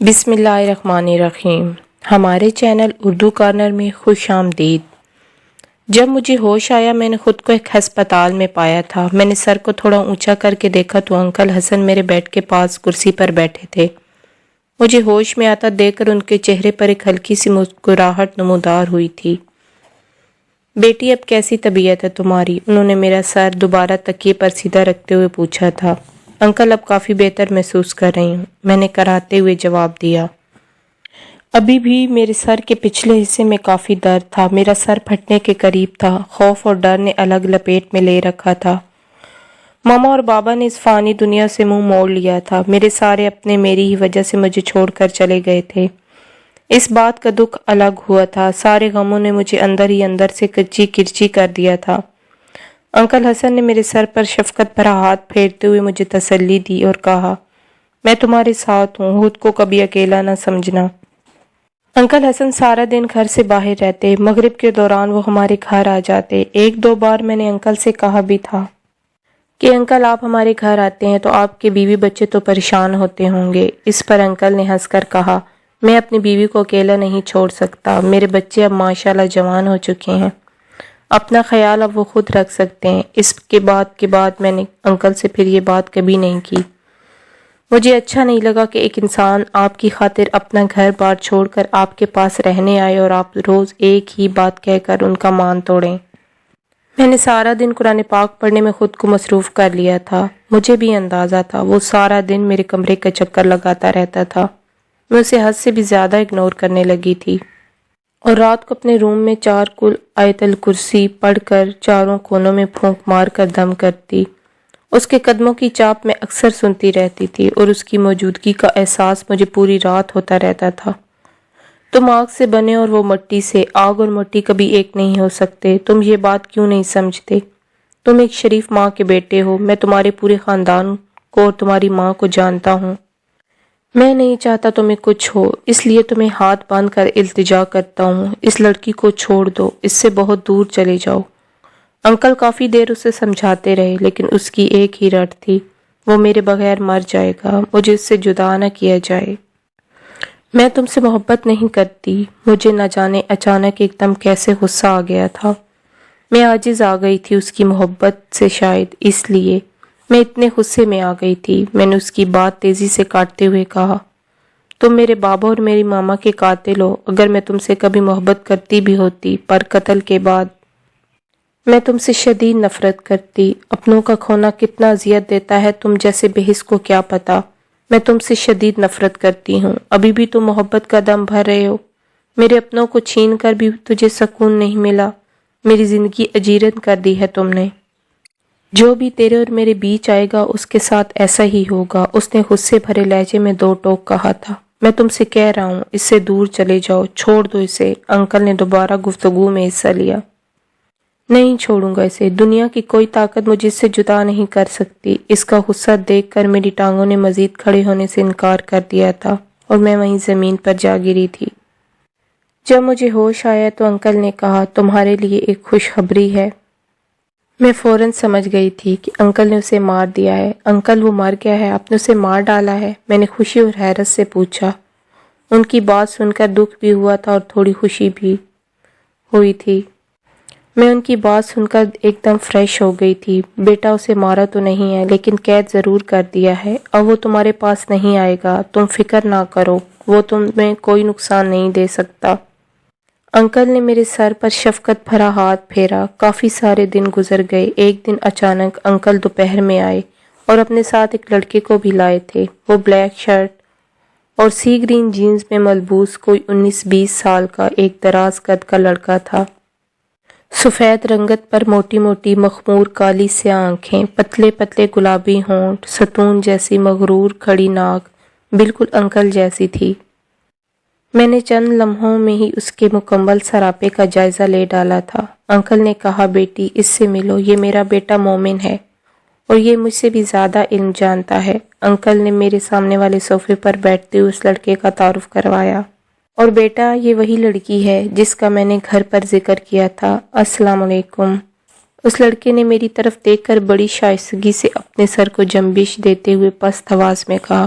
بسم اللہ الرحمن الرحیم۔ ہمارے چینل اردو کارنر میں خوش آمدید۔ جب مجھے ہوش آیا میں نے خود کو ایک ہسپتال میں پایا تھا۔ میں نے سر کو تھوڑا اونچا کر کے دیکھا تو انکل حسن میرے بیڈ کے پاس کرسی پر بیٹھے تھے۔ مجھے ہوش میں آتا دیکھ کر ان کے چہرے پر ایک ہلکی سی مسکراہٹ نمودار ہوئی تھی۔ بیٹی اب کیسی طبیعت ہے تمہاری؟ انہوں نے میرا سر دوبارہ تکیے پر سیدھا رکھتے ہوئے پوچھا تھا۔ انکل اب کافی بہتر محسوس کر رہی ہوں، میں نے کراہتے ہوئے جواب دیا۔ ابھی بھی میرے سر کے پچھلے حصے میں کافی درد تھا، میرا سر پھٹنے کے قریب تھا، خوف اور ڈر نے الگ لپیٹ میں لے رکھا تھا۔ ماما اور بابا نے اس فانی دنیا سے منہ موڑ لیا تھا، میرے سارے اپنے میری ہی وجہ سے مجھے چھوڑ کر چلے گئے تھے۔ اس بات کا دکھ الگ ہوا تھا، سارے غموں نے مجھے اندر ہی اندر سے کچی کرچی کر دیا تھا۔ انکل حسن نے میرے سر پر شفقت بھرا ہاتھ پھیرتے ہوئے مجھے تسلی دی اور کہا، میں تمہارے ساتھ ہوں، خود کو کبھی اکیلا نہ سمجھنا۔ انکل حسن سارا دن گھر سے باہر رہتے، مغرب کے دوران وہ ہمارے گھر آ جاتے۔ ایک دو بار میں نے انکل سے کہا بھی تھا کہ انکل آپ ہمارے گھر آتے ہیں تو آپ کے بیوی بچے تو پریشان ہوتے ہوں گے۔ اس پر انکل نے ہنس کر کہا، میں اپنی بیوی کو اکیلا نہیں چھوڑ سکتا، میرے بچے اب ماشاءاللہ جوان ہو چکے ہیں، اپنا خیال اب وہ خود رکھ سکتے ہیں۔ اس کے بعد میں نے انکل سے پھر یہ بات کبھی نہیں کی۔ مجھے اچھا نہیں لگا کہ ایک انسان آپ کی خاطر اپنا گھر بار چھوڑ کر آپ کے پاس رہنے آئے اور آپ روز ایک ہی بات کہہ کر ان کا مان توڑیں۔ میں نے سارا دن قرآن پاک پڑھنے میں خود کو مصروف کر لیا تھا۔ مجھے بھی اندازہ تھا وہ سارا دن میرے کمرے کا چکر لگاتا رہتا تھا۔ میں اسے حد سے بھی زیادہ اگنور کرنے لگی تھی اور رات کو اپنے روم میں 4 کل آیت الکرسی پڑھ کر چاروں کونوں میں پھونک مار کر دم کرتی۔ اس کے قدموں کی چاپ میں اکثر سنتی رہتی تھی اور اس کی موجودگی کا احساس مجھے پوری رات ہوتا رہتا تھا۔ تم آگ سے بنے اور وہ مٹی سے، آگ اور مٹی کبھی ایک نہیں ہو سکتے، تم یہ بات کیوں نہیں سمجھتے؟ تم ایک شریف ماں کے بیٹے ہو، میں تمہارے پورے خاندان کو اور تمہاری ماں کو جانتا ہوں۔ میں نہیں چاہتا تمہیں کچھ ہو، اس لیے تمہیں ہاتھ باندھ کر التجا کرتا ہوں، اس لڑکی کو چھوڑ دو، اس سے بہت دور چلے جاؤ۔ انکل کافی دیر اسے سمجھاتے رہے لیکن اس کی ایک ہی رٹ تھی، وہ میرے بغیر مر جائے گا، مجھے اس سے جدا نہ کیا جائے۔ میں تم سے محبت نہیں کرتی۔ مجھے نہ جانے اچانک ایک دم کیسے غصہ آ گیا تھا۔ میں عاجز آ گئی تھی اس کی محبت سے، شاید اس لیے میں اتنے غصے میں آ گئی تھی۔ میں نے اس کی بات تیزی سے کاٹتے ہوئے کہا، تم میرے بابا اور میری ماما کے قاتل ہو۔ اگر میں تم سے کبھی محبت کرتی بھی ہوتی، پر قتل کے بعد میں تم سے شدید نفرت کرتی۔ اپنوں کا کھونا کتنا اذیت دیتا ہے تم جیسے بے حس کو کیا پتا۔ میں تم سے شدید نفرت کرتی ہوں۔ ابھی بھی تم محبت کا دم بھر رہے ہو۔ میرے اپنوں کو چھین کر بھی تجھے سکون نہیں ملا، میری زندگی اجیرن کر دی ہے تم نے۔ جو بھی تیرے اور میرے بیچ آئے گا اس کے ساتھ ایسا ہی ہوگا، اس نے غصے بھرے لہجے میں 2 ٹوک کہا تھا۔ میں تم سے کہہ رہا ہوں اس سے دور چلے جاؤ، چھوڑ دو اسے۔ انکل نے دوبارہ گفتگو میں حصہ لیا۔ نہیں چھوڑوں گا اسے، دنیا کی کوئی طاقت مجھے اس سے جدا نہیں کر سکتی۔ اس کا غصہ دیکھ کر میری ٹانگوں نے مزید کھڑے ہونے سے انکار کر دیا تھا اور میں وہیں زمین پر جا گری تھی۔ جب مجھے ہوش آیا تو انکل نے کہا، تمہارے لیے ایک خوشخبری ہے۔ میں فوراً سمجھ گئی تھی کہ انکل نے اسے مار دیا ہے۔ انکل وہ مر گیا ہے؟ آپ نے اسے مار ڈالا ہے؟ میں نے خوشی اور حیرت سے پوچھا۔ ان کی بات سن کر دکھ بھی ہوا تھا اور تھوڑی خوشی بھی ہوئی تھی۔ میں ان کی بات سن کر ایک دم فریش ہو گئی تھی۔ بیٹا اسے مارا تو نہیں ہے لیکن قید ضرور کر دیا ہے، اب وہ تمہارے پاس نہیں آئے گا، تم فکر نہ کرو، وہ تمہیں کوئی نقصان نہیں دے سکتا۔ انکل نے میرے سر پر شفقت بھرا ہاتھ پھیرا۔ کافی سارے دن گزر گئے۔ ایک دن اچانک انکل دوپہر میں آئے اور اپنے ساتھ ایک لڑکے کو بھی لائے تھے۔ وہ بلیک شرٹ اور سی گرین جینز میں ملبوس کوئی 19-20 سال کا ایک دراز قد کا لڑکا تھا۔ سفید رنگت پر موٹی موٹی مخمور کالی سیاہ آنکھیں، پتلے پتلے گلابی ہونٹ، ستون جیسی مغرور کھڑی ناک، بالکل انکل جیسی تھی۔ میں نے چند لمحوں میں ہی اس کے مکمل سراپے کا جائزہ لے ڈالا تھا۔ انکل نے کہا، بیٹی اس سے ملو، یہ میرا بیٹا مومن ہے اور یہ مجھ سے بھی زیادہ علم جانتا ہے۔ انکل نے میرے سامنے والے صوفے پر بیٹھتے ہوئے اس لڑکے کا تعارف کروایا۔ اور بیٹا یہ وہی لڑکی ہے جس کا میں نے گھر پر ذکر کیا تھا۔ السلام علیکم۔ اس لڑکے نے میری طرف دیکھ کر بڑی شائستگی سے اپنے سر کو جنبش دیتے ہوئے پست آواز میں کہا،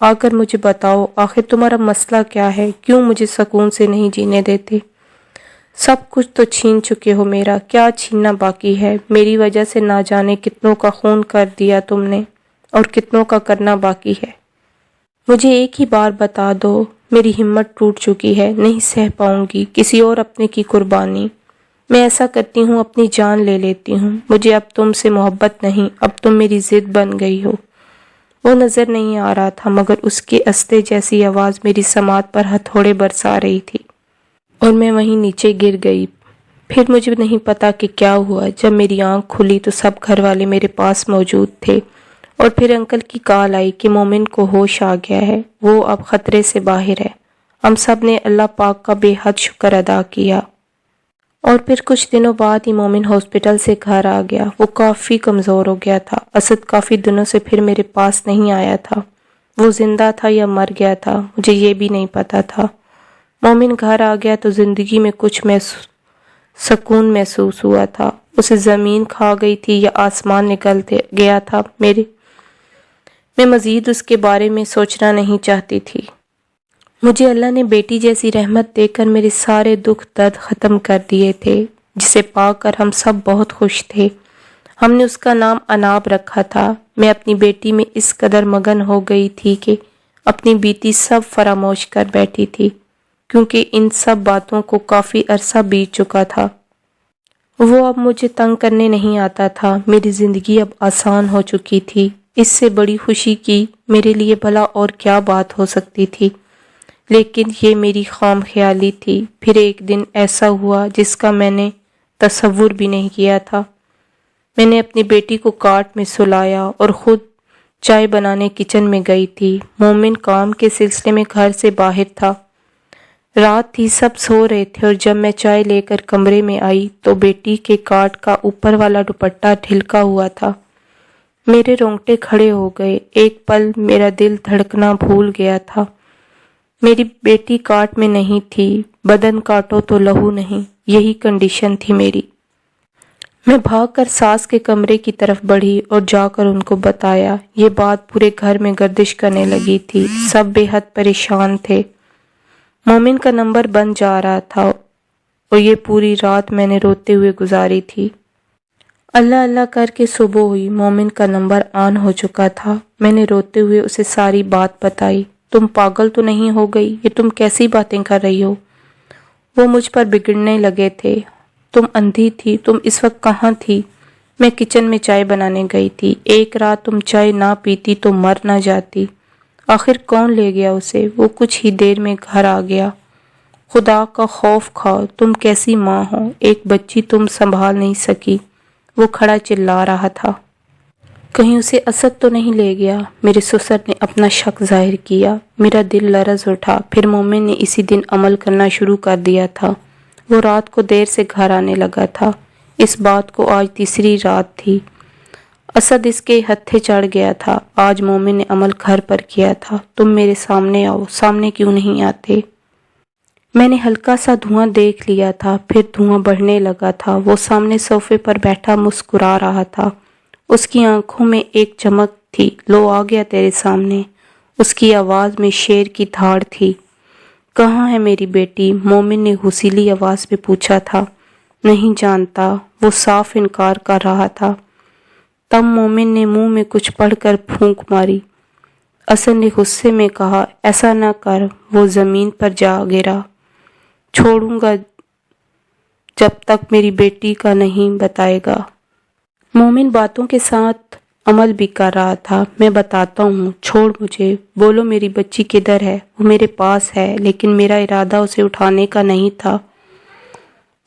آ کر مجھے بتاؤ، آخر تمہارا مسئلہ کیا ہے؟ کیوں مجھے سکون سے نہیں جینے دیتے؟ سب کچھ تو چھین چکے ہو میرا، کیا چھیننا باقی ہے؟ میری وجہ سے نہ جانے کتنوں کا خون کر دیا تم نے، اور کتنوں کا کرنا باقی ہے۔ مجھے ایک ہی بار بتا دو، میری ہمت ٹوٹ چکی ہے، نہیں سہ پاؤں گی کسی اور اپنے کی قربانی۔ میں ایسا کرتی ہوں، اپنی جان لے لیتی ہوں۔ مجھے اب تم سے محبت نہیں، اب تم میری ضد بن گئی ہو۔ وہ نظر نہیں آ رہا تھا، مگر اس کے استے جیسی آواز میری سماعت پر ہتھوڑے برسا رہی تھی، اور میں وہیں نیچے گر گئی۔ پھر مجھے نہیں پتا کہ کیا ہوا۔ جب میری آنکھ کھلی تو سب گھر والے میرے پاس موجود تھے، اور پھر انکل کی کال آئی کہ مومن کو ہوش آ گیا ہے، وہ اب خطرے سے باہر ہے۔ ہم سب نے اللہ پاک کا بے حد شکر ادا کیا۔ اور پھر کچھ دنوں بعد ہی مومن ہاسپٹل سے گھر آ گیا۔ وہ کافی کمزور ہو گیا تھا۔ اسد کافی دنوں سے پھر میرے پاس نہیں آیا تھا۔ وہ زندہ تھا یا مر گیا تھا، مجھے یہ بھی نہیں پتا تھا۔ مومن گھر آ گیا تو زندگی میں کچھ سکون محسوس ہوا تھا۔ اسے زمین کھا گئی تھی یا آسمان نکل گیا تھا، میں مزید اس کے بارے میں سوچنا نہیں چاہتی تھی۔ مجھے اللہ نے بیٹی جیسی رحمت دے کر میرے سارے دکھ درد ختم کر دیے تھے، جسے پا کر ہم سب بہت خوش تھے۔ ہم نے اس کا نام اناب رکھا تھا۔ میں اپنی بیٹی میں اس قدر مگن ہو گئی تھی کہ اپنی بیتی سب فراموش کر بیٹھی تھی، کیونکہ ان سب باتوں کو کافی عرصہ بیت چکا تھا۔ وہ اب مجھے تنگ کرنے نہیں آتا تھا۔ میری زندگی اب آسان ہو چکی تھی۔ اس سے بڑی خوشی کی میرے لیے بھلا اور کیا بات ہو سکتی تھی؟ لیکن یہ میری خام خیالی تھی۔ پھر ایک دن ایسا ہوا جس کا میں نے تصور بھی نہیں کیا تھا۔ میں نے اپنی بیٹی کو کاٹ میں سلایا اور خود چائے بنانے کچن میں گئی تھی۔ مومن کام کے سلسلے میں گھر سے باہر تھا۔ رات تھی، سب سو رہے تھے، اور جب میں چائے لے کر کمرے میں آئی تو بیٹی کے کاٹ کا اوپر والا دوپٹہ ڈھلکا ہوا تھا۔ میرے رونگٹے کھڑے ہو گئے۔ ایک پل میرا دل دھڑکنا بھول گیا تھا۔ میری بیٹی کاٹ میں نہیں تھی، بدن کاٹو تو لہو نہیں، یہی کنڈیشن تھی میری۔ میں بھاگ کر ساس کے کمرے کی طرف بڑھی اور جا کر ان کو بتایا۔ یہ بات پورے گھر میں گردش کرنے لگی تھی، سب بے حد پریشان تھے۔ مومن کا نمبر بن جا رہا تھا، اور یہ پوری رات میں نے روتے ہوئے گزاری تھی۔ اللہ اللہ کر کے صبح ہوئی، مومن کا نمبر آن ہو چکا تھا۔ میں نے روتے ہوئے اسے ساری بات بتائی۔ تم پاگل تو نہیں ہو گئی؟ یہ تم کیسی باتیں کر رہی ہو؟ وہ مجھ پر بگڑنے لگے تھے۔ تم اندھی تھی، تم اس وقت کہاں تھی؟ میں کچن میں چائے بنانے گئی تھی۔ ایک رات تم چائے نہ پیتی تو مر نہ جاتی۔ آخر کون لے گیا اسے؟ وہ کچھ ہی دیر میں گھر آ گیا۔ خدا کا خوف کھاؤ، تم کیسی ماں ہو؟ ایک بچی تم سنبھال نہیں سکی۔ وہ کھڑا چلا رہا تھا۔ کہیں اسے اسد تو نہیں لے گیا؟ میرے سسر نے اپنا شک ظاہر کیا۔ میرا دل لرز اٹھا۔ پھر مومن نے اسی دن عمل کرنا شروع کر دیا تھا۔ وہ رات کو دیر سے گھر آنے لگا تھا۔ اس بات کو آج تیسری رات تھی۔ اسد اس کے ہتھے چڑھ گیا تھا۔ آج مومن نے عمل گھر پر کیا تھا۔ تم میرے سامنے آؤ۔ سامنے کیوں نہیں آتے؟ میں نے ہلکا سا دھواں دیکھ لیا تھا، پھر دھواں بڑھنے لگا تھا۔ وہ سامنے صوفے پر بیٹھا مسکرا رہا تھا۔ اس کی آنکھوں میں ایک چمک تھی۔ لو آ گیا تیرے سامنے۔ اس کی آواز میں شیر کی دھاڑ تھی۔ کہاں ہے میری بیٹی؟ مومن نے غصیلی آواز میں پوچھا تھا۔ نہیں جانتا، وہ صاف انکار کر رہا تھا۔ تب مومن نے منہ میں کچھ پڑھ کر پھونک ماری۔ اسد نے غصے میں کہا، ایسا نہ کر۔ وہ زمین پر جا گرا۔ چھوڑوں گا جب تک میری بیٹی کا نہیں بتائے گا۔ مومن باتوں کے ساتھ عمل بھی کر رہا تھا۔ میں بتاتا ہوں، چھوڑ مجھے۔ بولو میری بچی کدھر ہے؟ وہ میرے پاس ہے، لیکن میرا ارادہ اسے اٹھانے کا نہیں تھا۔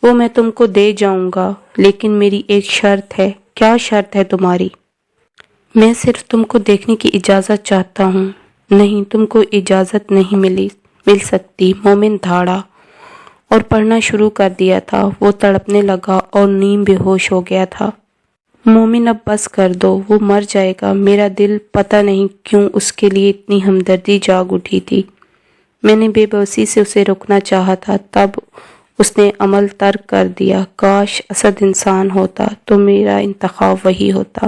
وہ میں تم کو دے جاؤں گا، لیکن میری ایک شرط ہے۔ کیا شرط ہے تمہاری؟ میں صرف تم کو دیکھنے کی اجازت چاہتا ہوں۔ نہیں، تم کو اجازت نہیں مل سکتی۔ مومن دھاڑا اور پڑھنا شروع کر دیا تھا۔ وہ تڑپنے لگا اور نیم بے ہوش ہو گیا تھا۔ مومن اب بس کر دو، وہ مر جائے گا۔ میرا دل پتہ نہیں کیوں اس کے لیے اتنی ہمدردی جاگ اٹھی تھی۔ میں نے بے بسی سے اسے روکنا چاہا تھا، تب اس نے عمل ترک کر دیا۔ کاش اسد انسان ہوتا تو میرا انتخاب وہی ہوتا۔